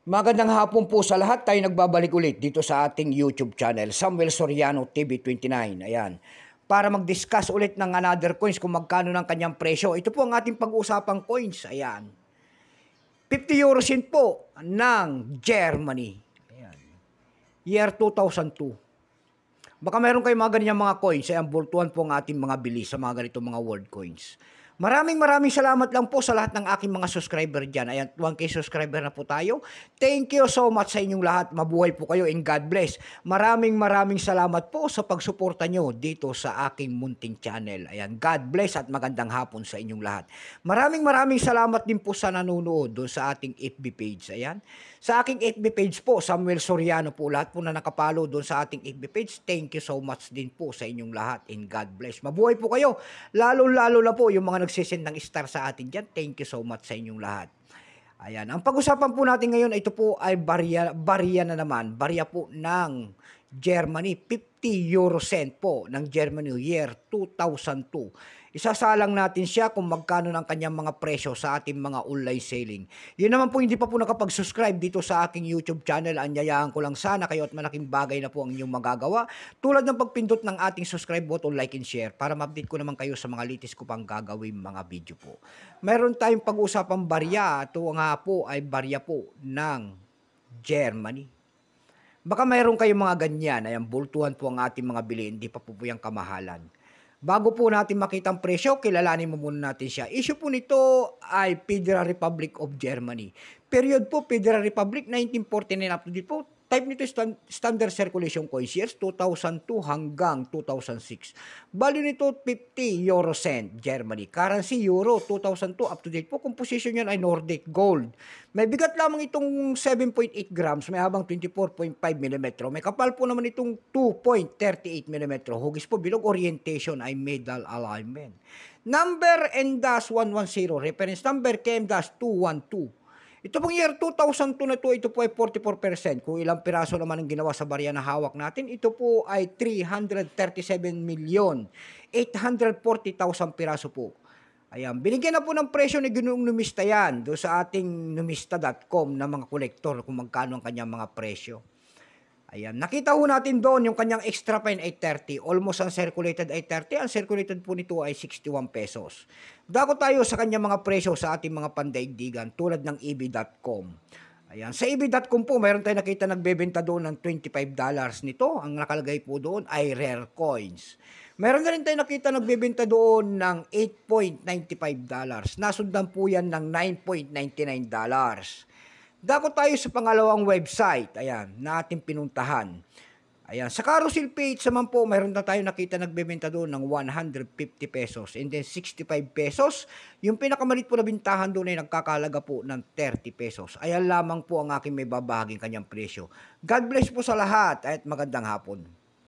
Magandang hapon po sa lahat. Tayo nagbabalik ulit dito sa ating YouTube channel, Samuel Soriano TV 29. Ayan. Para mag-discuss ulit ng another coins kung magkano ng kanyang presyo. Ito po ang ating pag-uusapang coins. Ayan. 50 euro cent po ng Germany. Ayan. Year 2002. Baka meron kayong mga ganyan mga coins. Ayan, bultuhan po ang ating mga bilis sa mga ganitong mga world coins. Maraming salamat lang po sa lahat ng aking mga subscriber dyan. Ayan, 1K subscriber na po tayo. Thank you so much sa inyong lahat. Mabuhay po kayo and God bless. Maraming salamat po sa pagsuporta nyo dito sa aking munting channel. Ayan, God bless at magandang hapon sa inyong lahat. Maraming salamat din po sa nanonood doon sa ating FB page. Ayan, sa aking FB page po, Samuel Soriano po. Lahat po na nakapalo doon sa ating FB page. Thank you so much din po sa inyong lahat and God bless. Mabuhay po kayo. Lalo na po yung mga nagsisend ng star sa atin dyan. Thank you so much sa inyong lahat. Ayan. Ang pag-usapan po natin ngayon, ito po ay barya na naman. Barya po ng Germany. 50 euro cent po ng Germany year 2002. Isasalang natin siya kung magkano ng kanyang mga presyo sa ating mga online selling. Yun naman po, hindi pa po nakapag-subscribe dito sa aking YouTube channel. Anyayahan ko lang sana kayo at malaking bagay na po ang inyong magagawa. Tulad ng pagpindot ng ating subscribe button, like and share para ma-update ko naman kayo sa mga latest ko pang gagawin mga video po. Meron tayong pag-usapang barya. Ito nga po ay barya po ng Germany. Baka mayroon kayong mga ganyan. Ayan, bultuhan po ang ating mga bili. Hindi pa po yung kamahalan. Bago po natin makita ang presyo, kilalanin mo muna natin siya. Issue po nito ay Federal Republic of Germany. Period po, Federal Republic, 1949 up to date po. Type nito standard circulation coins years 2002 hanggang 2006. Value nito 50 euro cent Germany. Currency euro 2002 up to date po. Composition yan ay Nordic gold. May bigat lamang itong 7.8 grams. May habang 24.5 mm. May kapal po naman itong 2.38 mm. Hugis po bilog. Orientation ay medal alignment. Number N-110. Reference number KM-212. Ito pong year 2002 na ito po ay 44%. Kung ilang piraso naman ang ginawa sa barya na hawak natin, ito po ay 337,840,000 piraso po. Ayan, binigyan na po ng presyo ni Ginoong Numista yan doon sa ating numista.com na mga kolektor kung magkano ang kanyang mga presyo. Ayan, nakita ho natin doon yung kanyang extra fine ay 30. Almost uncirculated ay 30. Uncirculated po nito ay 61 pesos. Dako tayo sa kanyang mga presyo sa ating mga pandaigdigan tulad ng EB.com. Ayan, sa EB.com po, mayroon tayo nakita nagbebenta doon ng $25 nito. Ang nakalagay po doon ay rare coins. Meron na rin tayo nakita nagbebenta doon ng $8.95. Nasundan po yan ng $9.99. Dako tayo sa pangalawang website, ayan, na ating pinuntahan. Ayan, sa carousel page naman po, mayroon na tayo nakita nagbebenta doon ng 150 pesos and then 65 pesos. Yung pinakamalit po na bintahan doon ay nagkakalaga po ng 30 pesos. Ayan lamang po ang aking may babahaging kanyang presyo. God bless po sa lahat at magandang hapon.